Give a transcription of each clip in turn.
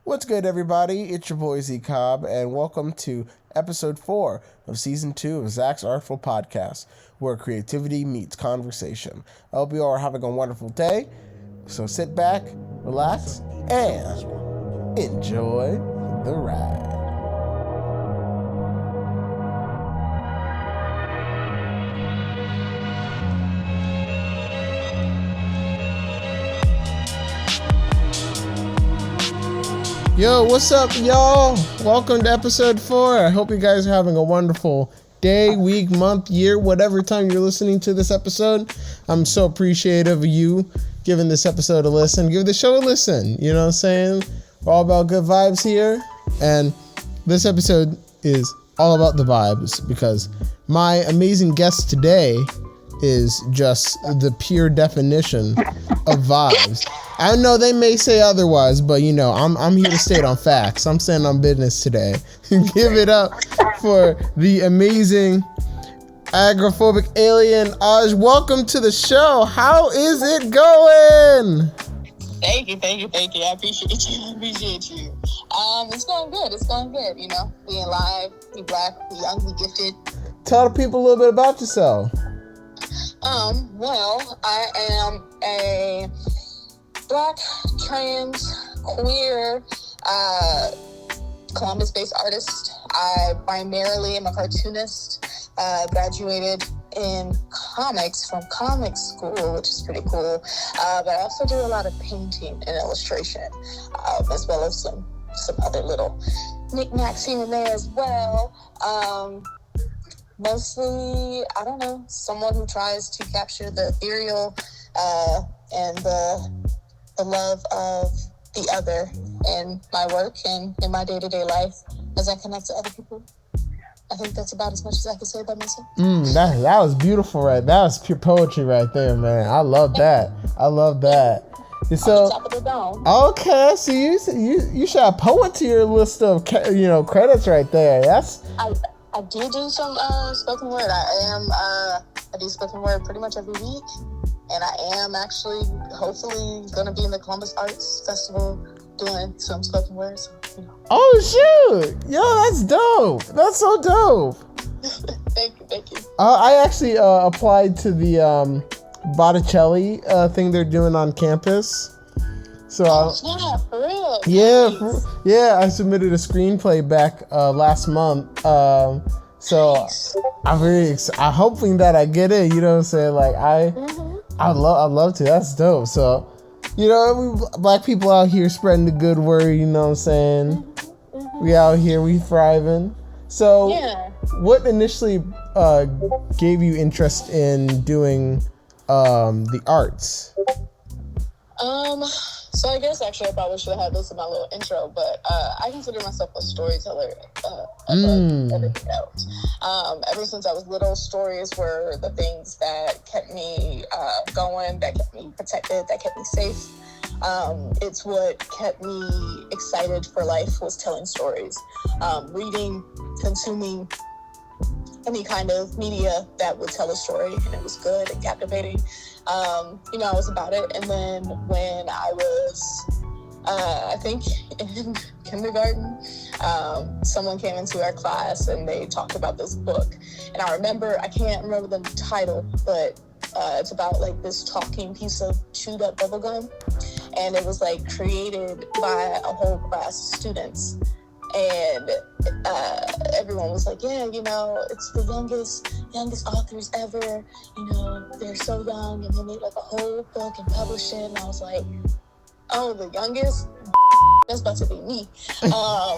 What's good, everybody? It's your boy Z Cobb, and welcome to episode 4 of season 2 of Zach's Art-Ful podcast, where creativity meets conversation. I hope you all are having a wonderful day. So sit back, relax, and enjoy the ride. Yo, what's up, y'all? Welcome to episode 4. I hope you guys are having a wonderful day, week, month, year, whatever time you're listening to this episode. I'm so appreciative of you giving this episode a listen. Give the show a listen. You know what I'm saying? We're all about good vibes here. And this episode is all about the vibes because my amazing guest today is just the pure definition of vibes. I know they may say otherwise, but you know, I'm here to state on facts. I'm standing on business today. Give it up for the amazing Agoraphobicalien. Welcome to the show. How is it going? Thank you. I appreciate you. It's going good. You know, we alive, we black, we young, we gifted. Tell the people a little bit about yourself. Well, I am a black, trans, queer, Columbus-based artist. I primarily am a cartoonist. Graduated in comics from comic school, which is pretty cool. But I also do a lot of painting and illustration, as well as some other little knickknacks here and there as well. Mostly, I don't know, someone who tries to capture the ethereal and the love of the other in my work and in my day-to-day life as I connect to other people. I think that's about as much as I can say about myself. That was beautiful, right? That was pure poetry right there, man. I love that. So, top of the dome. Okay, so you should have poet to your list of credits right there. I do some spoken word. I do spoken word pretty much every week. And I am actually, hopefully, going to be in the Columbus Arts Festival doing some spoken words. So, you know. Oh, shoot. Yo, that's dope. That's so dope. Thank you. I actually applied to the Botticelli thing they're doing on campus. So yeah, for real. Yeah, I submitted a screenplay back last month. So nice. I'm hoping that I get it. You know what I'm saying? Like I'd love to. That's dope. So, you know, we black people out here spreading the good word. You know what I'm saying? We out here, we thriving. So, what initially gave you interest in doing the arts? So I guess actually I probably should have had this in my little intro, but I consider myself a storyteller above everything else. Ever since I was little, stories were the things that kept me going, that kept me protected, that kept me safe. It's what kept me excited for life, was telling stories. Reading, consuming any kind of media that would tell a story, and it was good and captivating. I was about it. And then when I was, I think in kindergarten, someone came into our class and they talked about this book. And I can't remember the title, but it's about like this talking piece of chewed up bubble gum. And it was like created by a whole class of students. And everyone was like, yeah, you know, it's the youngest authors ever. You know, they're so young, and they made like a whole book and published it. And I was like, oh, the youngest? That's about to be me. That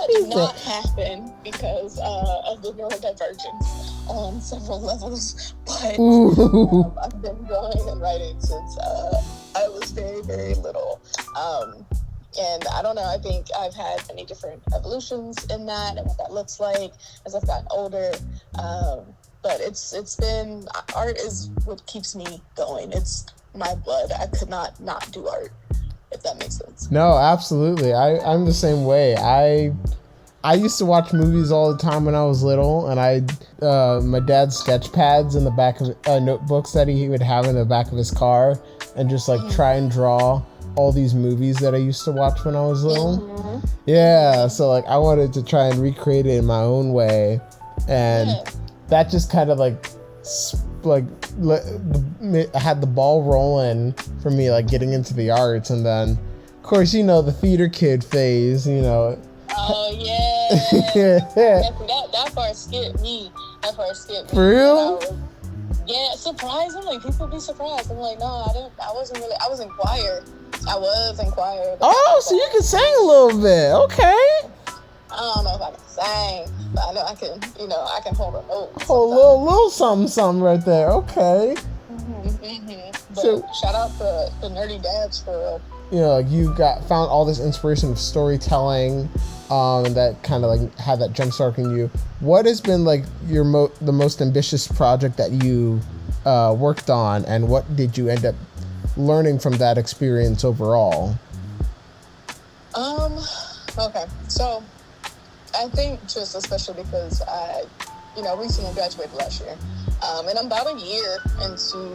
did not happen because of the neurodivergence on several levels. But I've been drawing and writing since I was very, very little. And I don't know, I think I've had many different evolutions in that and what that looks like as I've gotten older. But it's been, art is what keeps me going. It's my blood. I could not do art, if that makes sense. No, absolutely. I'm the same way. I used to watch movies all the time when I was little, and my dad's sketch pads in the back of notebooks that he would have in the back of his car, and just like try and draw all these movies that I used to watch when I was little. Mm-hmm. Yeah, so like I wanted to try and recreate it in my own way, and that just kind of like had the ball rolling for me, like getting into the arts. And then of course, you know, the theater kid phase, you know. Oh yeah. that part skipped me. For real? Yeah, surprisingly, people be surprised. I'm like, no, I was in choir. Oh, so you can sing a little bit. Okay. I don't know if I can sing, but I know I can hold a note. Hold a little something right there. Okay. But so, shout out to the nerdy dads for real. You know, you found all this inspiration of storytelling, and that kind of like had that jump start in you. What has been like the most ambitious project that you worked on, and what did you end up learning from that experience overall? Okay, so I think just especially because I, recently graduated last year, and I'm about a year into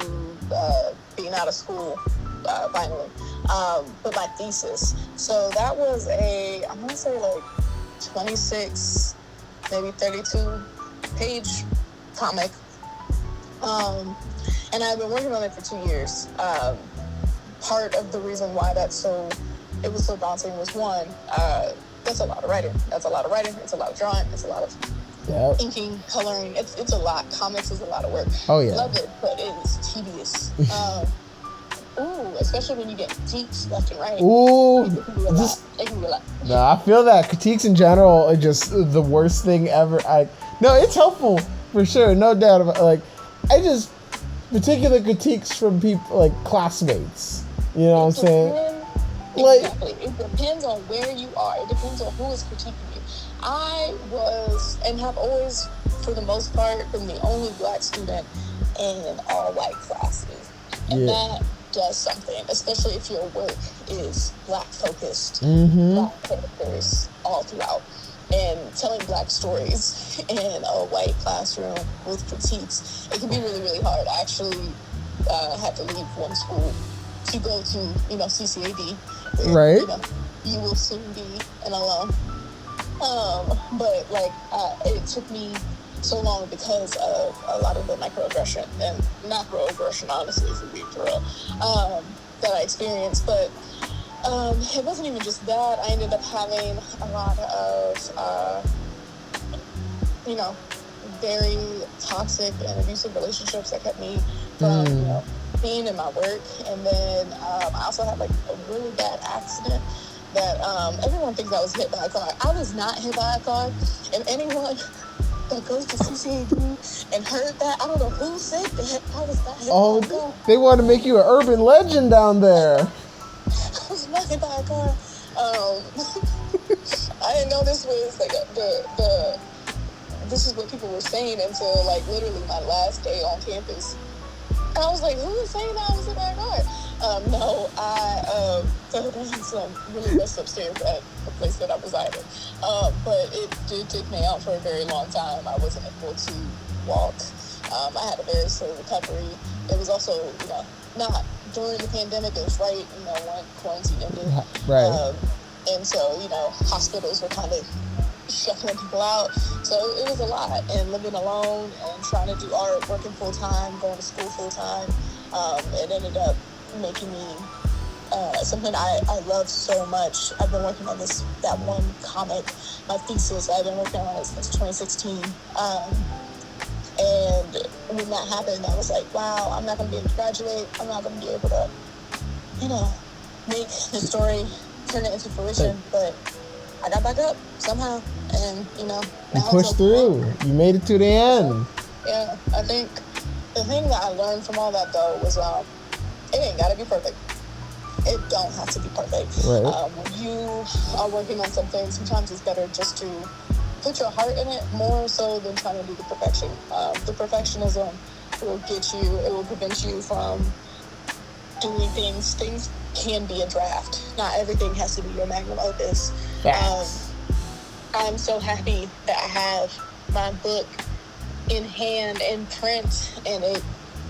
being out of school finally, with my thesis. So that was I'm gonna say like 26, maybe 32 page comic, and I've been working on it for 2 years. Part of the reason why it was so daunting was one, that's a lot of writing. It's a lot of drawing. It's a lot of inking, coloring. It's a lot. Comics is a lot of work. Oh yeah. Love it, but it is tedious. Especially when you get critiques left and right. It can be a lot. No, I feel that critiques in general are just the worst thing ever. No, it's helpful for sure, no doubt about. Like, particular critiques from people like classmates. You know what I'm saying? Exactly. It depends on where you are. It depends on who is critiquing you. I was, and have always, for the most part, been the only black student in all white classes. And that does something, especially if your work is black focused, black characters all throughout. And telling black stories in a white classroom with critiques, it can be really, really hard. I actually had to leave one school to go to, CCAD, where, you will soon be an alum. But it took me so long because of a lot of the microaggression and macroaggression, honestly, for being for real, that I experienced. But it wasn't even just that. I ended up having a lot of, very toxic and abusive relationships that kept me from, being in my work. And then I also had like a really bad accident that everyone thinks I was hit by a car. I was not hit by a car. And anyone that goes to CCAD and heard that, I don't know who said that, I was not hit by a car. They want to make you an urban legend down there. I was not hit by a car. I didn't know this was like this is what people were saying until like literally my last day on campus. And I was like, who was saying that I was hit by a car? No, I fell down some really messed up stairs at the place that I resided. But it did take me out for a very long time. I wasn't able to walk. I had a very slow recovery. It was also, not during the pandemic. It was right, when quarantine ended. Right. And so, hospitals were kind of shuffling people out. So it was a lot. And living alone and trying to do art, working full time, going to school full time, it ended up making me something I love so much. I've been working on that one comic, my thesis. I've been working on it since 2016. And when that happened, I was like, wow, I'm not going to be able to graduate. I'm not going to be able to, make the story, turn it into fruition. But I got back up somehow. And, now you pushed through. You made it to the end. Yeah, I think the thing that I learned from all that, though, was it ain't got to be perfect. It don't have to be perfect. Right. When you are working on something, sometimes it's better just to put your heart in it more so than trying to do the perfection. The perfectionism will it will prevent you from doing things. Things can be a draft. Not everything has to be your magnum opus. I'm so happy that I have my book in hand, in print, and it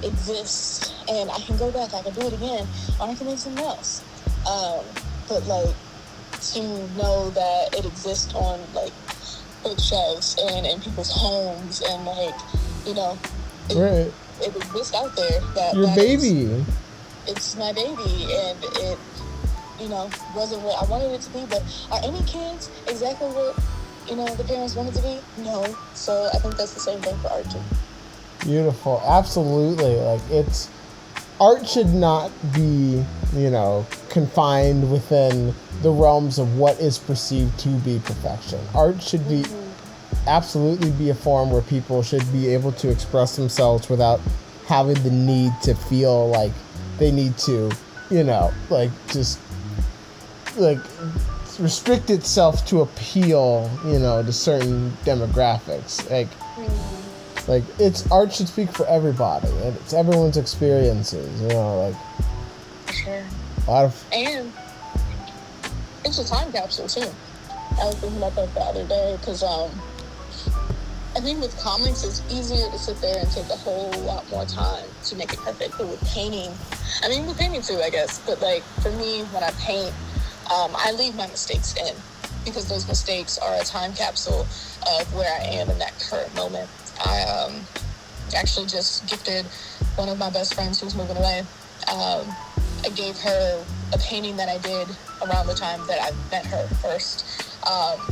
exists. And I can go back, I can do it again, or I can make something else. But like to know that it exists on like bookshelves and in people's homes and like, you know, Right. it exists out there. Your baby. It's my baby, and it, you know, wasn't what I wanted it to be. But are any kids exactly what, you know, the parents wanted to be? No. So I think that's the same thing for art too. Beautiful. Absolutely. Like, art should not be, you know, confined within the realms of what is perceived to be perfection. Art should be absolutely be a form where people should be able to express themselves without having the need to feel like they need to, you know, like just like restrict itself to appeal, you know, to certain demographics. Like it's art should speak for everybody, and it's everyone's experiences, you know, like for sure. A lot of, and it's a time capsule too. I was thinking about that the other day because I think with comics it's easier to sit there and take a whole lot more time to make it perfect. But with painting, I mean with painting too, I guess. But like for me, when I paint, I leave my mistakes in because those mistakes are a time capsule of where I am in that current moment. I actually just gifted one of my best friends who's moving away. I gave her a painting that I did around the time that I met her first.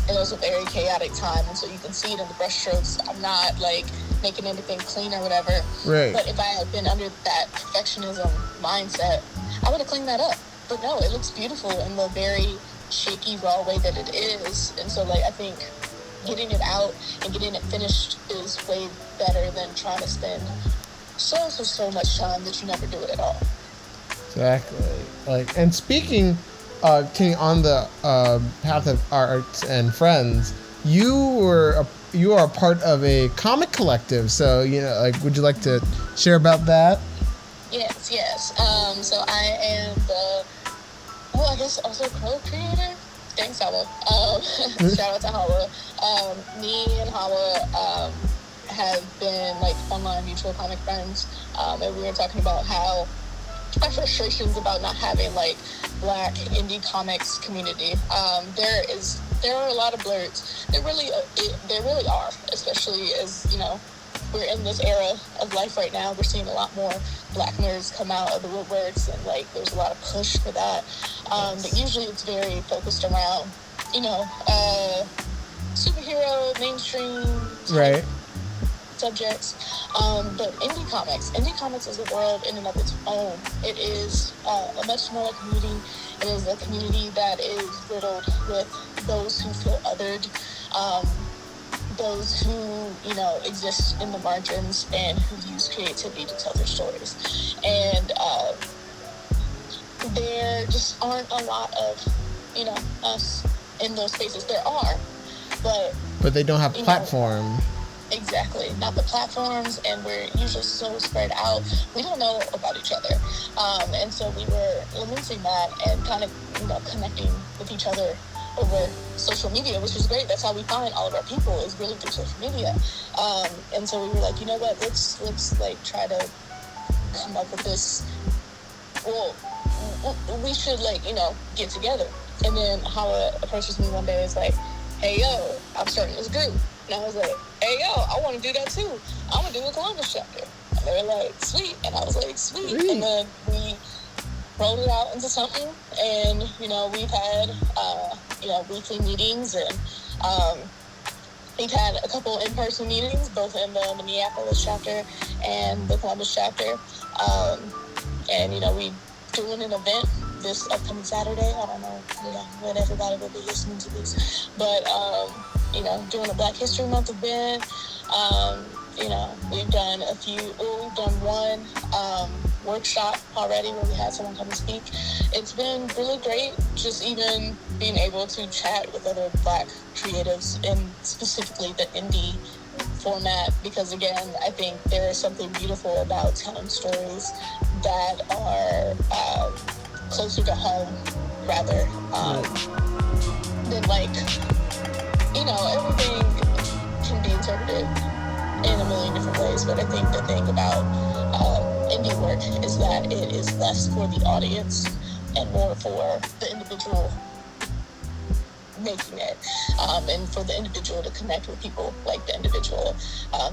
It was a very chaotic time, and so you can see it in the brushstrokes. I'm not like making anything clean or whatever. Right. But if I had been under that perfectionism mindset, I would have cleaned that up. But no, it looks beautiful in the very shaky, raw way that it is. And so, like, I think getting it out and getting it finished is way better than trying to spend so much time that you never do it at all. Exactly. Like, and speaking, King, on the path of art and friends, you are a part of a comic collective. So, you know, like, would you like to share about that? Yes. So I am I guess also co-creator. Thanks, Hawa. Shout out to Hawa. Me and Hawa have been like online mutual comic friends, and we were talking about how our frustrations about not having like Black indie comics community. There are a lot of blurs. There really are, especially as, you know, we're in this era of life right now. We're seeing a lot more Black nerds come out of the woodworks, and like there's a lot of push for that. But usually it's very focused around, you know, superhero, mainstream Right. subjects. But indie comics is a world in and of its own. It is a much smaller community. It is a community that is riddled with those who feel othered, those who, you know, exist in the margins and who use creativity to tell their stories. And there just aren't a lot of, you know, us in those spaces. There are, but they don't have platform. Exactly. Not the platforms, and we're usually so spread out. We don't know about each other. And so we were lamenting that and kind of, you know, connecting with each other over social media, which is great. That's how we find all of our people, is really through social media. And so we were like, you know what, let's like try to come up with this. Well, we should, like, you know, get together. And then Hala approaches me one day and is like, hey, yo, I'm starting this group. And I was like, hey, yo, I want to do that too. I want to do a Columbus chapter. And they were like, sweet. And I was like, sweet. And then we rolled it out into something. And, you know, we've had, you know, weekly meetings. And we've had a couple in-person meetings, both in the Minneapolis chapter and the Columbus chapter. And, you know, we doing an event this upcoming Saturday. I don't know, you know, when everybody will be listening to this. But, you know, doing a Black History Month event. You know, we've done we've done one workshop already where we had someone come and speak. It's been really great, just even being able to chat with other Black creatives in specifically the indie format, because again, I think there is something beautiful about telling stories that are closer to home rather than, like, you know, everything can be interpreted in a million different ways. But I think the thing about indie work is that it is less for the audience and more for the individual making it, and for the individual to connect with people like the individual.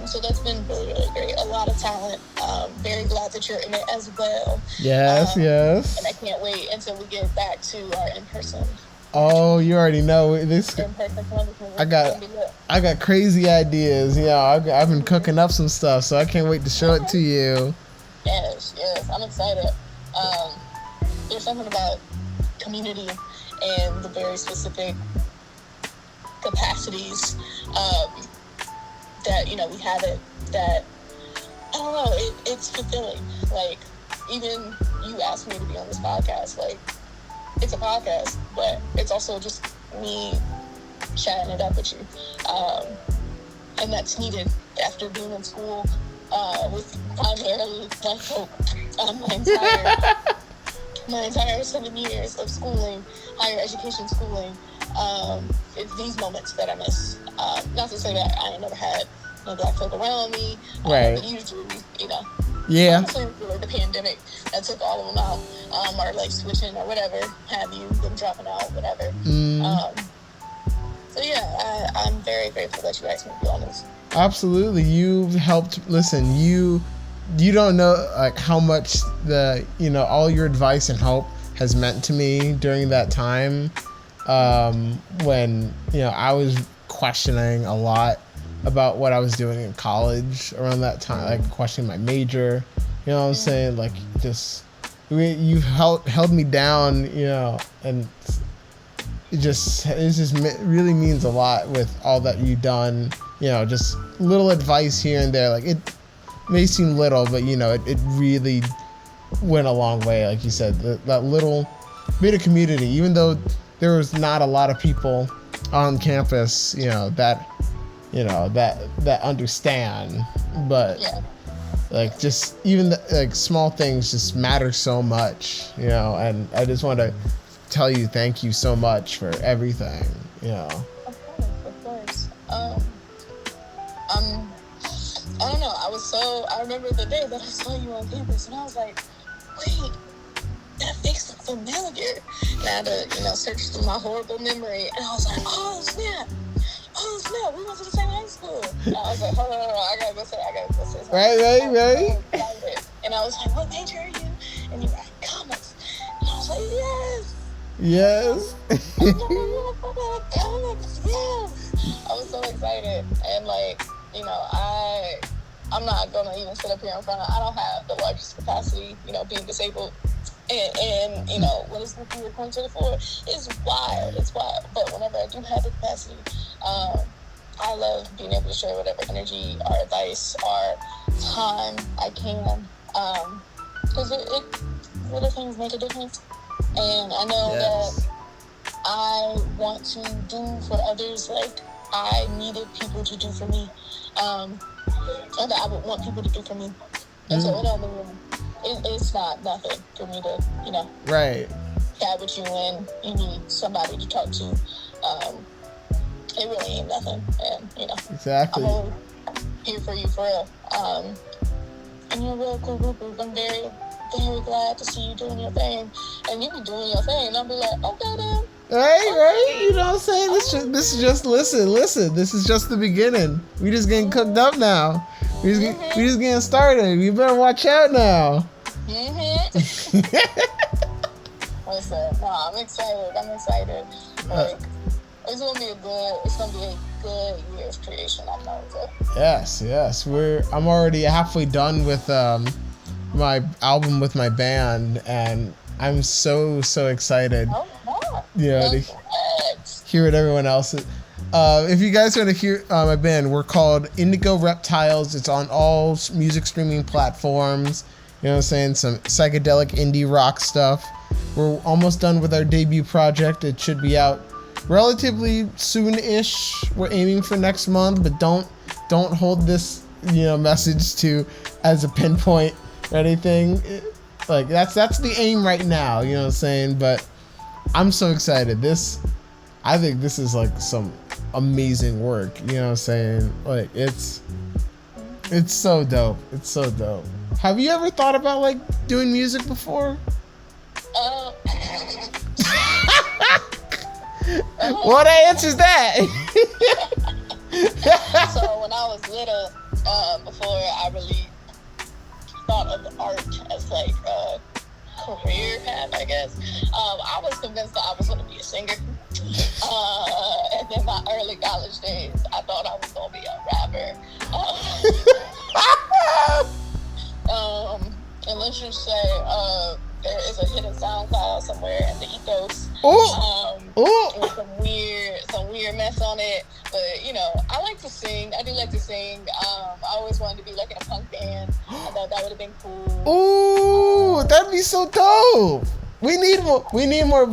So that's been really, really great. A lot of talent. Very glad that you're in it as well. Yes, yes. And I can't wait until we get back to our in-person. Oh, you already know this. I got crazy ideas. Yeah, I've been cooking up some stuff, so I can't wait to show it to you. Yes, I'm excited. There's something about community and the very specific capacities that, we have it, that, I don't know, it's fulfilling. Like, even you asked me to be on this podcast, like, it's a podcast, but it's also just me chatting it up with you. And that's needed after being in school with primarily white folk my entire 7 years of schooling, higher education schooling. It's these moments that I miss. Not to say that I ain't never had no black folk around me. Right. But usually, Yeah. Honestly, the pandemic that took all of them out, or like switching or whatever have you, them dropping out, whatever. So yeah, I'm very grateful that you asked me to be on this. Absolutely, you've helped. Listen, you don't know like how much all your advice and help has meant to me during that time, when I was questioning a lot about what I was doing in college around that time, like questioning my major. You know what I'm saying? Like, just you've held me down, and it just really means a lot with all that you've done. Just little advice here and there. Like, it may seem little, but it really went a long way. Like you said, that little bit of community, even though there was not a lot of people on campus, that understand, but like, just even like small things just matter so much, and I just want to tell you thank you so much for everything. Of course. I don't know, I remember the day that I saw you on campus, and I was like, wait, that face looked familiar. And I had to, search through my horrible memory, and I was like, oh snap, we went to the same high school. And I was like, hold on, I gotta go say. Right. And I was like, what major are you? And you were like, comics. And I was like, yes. Comics, yes. I was so excited. And like, I'm not gonna even sit up here in front of, I don't have the largest capacity, being disabled. And when it's looking your point to the floor, it's wild. But whenever I do have the capacity, I love being able to share whatever energy or advice or time I can. Because little things make a difference. And I know that I want to do for others like I needed people to do for me. And that I would want people to do for me. And so it's not nothing for me to, right, chat with you when you need somebody to talk to. It really ain't nothing. And, exactly. I'm always here for you, for real. And you're a real cool group. I'm very, very glad to see you doing your thing. And you be doing your thing, and I'll be like, okay then. Right. You know what I'm saying? This is just listen. This is just the beginning. We just getting cooked up now. We just getting started. You better watch out now. Listen, no, I'm excited. Like, it's gonna be a good year of creation. I know it. Yes. I'm already halfway done with my album with my band, and I'm so excited. To hear what everyone else is. If you guys want to hear my band, we're called Indigo Reptiles. It's on all music streaming platforms. You know what I'm saying? Some psychedelic indie rock stuff. We're almost done with our debut project. It should be out relatively soon-ish. We're aiming for next month, but don't hold this message to as a pinpoint or anything. Like, that's the aim right now. You know what I'm saying? But I'm so excited. I think this is like some amazing work. You know what I'm saying? Like, it's so dope. It's so dope. Have you ever thought about like doing music before? What answers that? So when I was little, before I really thought of art as like a career path, I guess, I was convinced that I was going to be a singer. And in my early college days, I thought I was going to be a rapper. And let's just say there is a hidden SoundCloud somewhere in the ethos. With some weird mess on it. But you know, I like to sing. I do like to sing. I always wanted to be like in a punk band. I thought that would have been cool. Ooh, that'd be so dope. We need more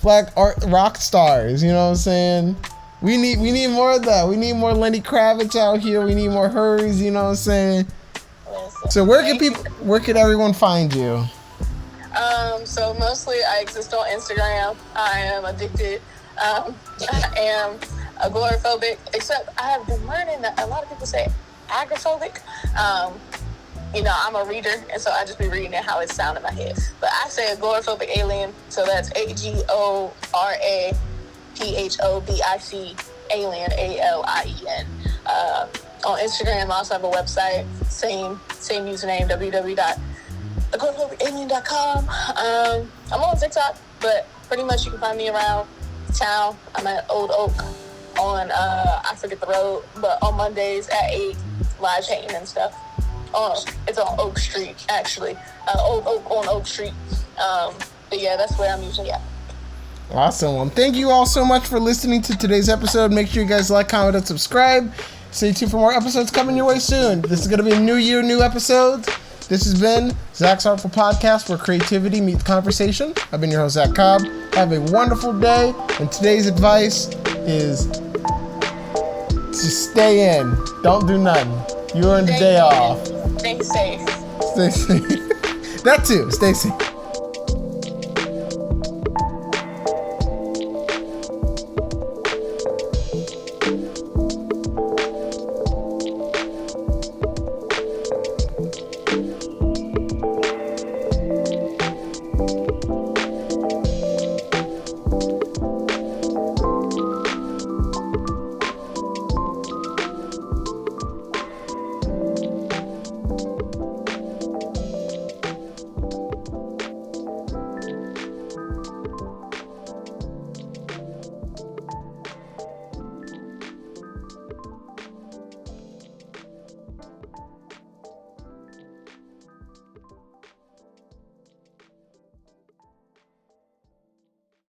black art rock stars. You know what I'm saying? We need more of that. We need more Lenny Kravitz out here. We need more hers. You know what I'm saying? Listen, So where can everyone find you? So mostly I exist on Instagram. I am addicted. I am agoraphobic, except I have been learning that a lot of people say agoraphobic. You know, I'm a reader, and so I just be reading it how it sounds in my head. But I say agoraphobic alien, so that's AGORAPHOBIC alien, ALIEN. On Instagram, I also have a website, same username, www.agoraphobicalien.com. I'm on TikTok, but pretty much you can find me around town. I'm at Old Oak on I forget the road, but on Mondays at 8, live painting and stuff. It's on Oak Street, actually. Old Oak on Oak Street. But yeah, that's where I'm usually at. Awesome. Well, thank you all so much for listening to today's episode. Make sure you guys like, comment, and subscribe. Stay tuned for more episodes coming your way soon. This is going to be a new year, new episodes. This has been Zach's Art-Ful Podcast, where creativity meets conversation. I've been your host, Zach Cobb. Have a wonderful day. And today's advice is to stay in. Don't do nothing. You earned the day off. Stay safe. Stay safe. That too. Stay safe.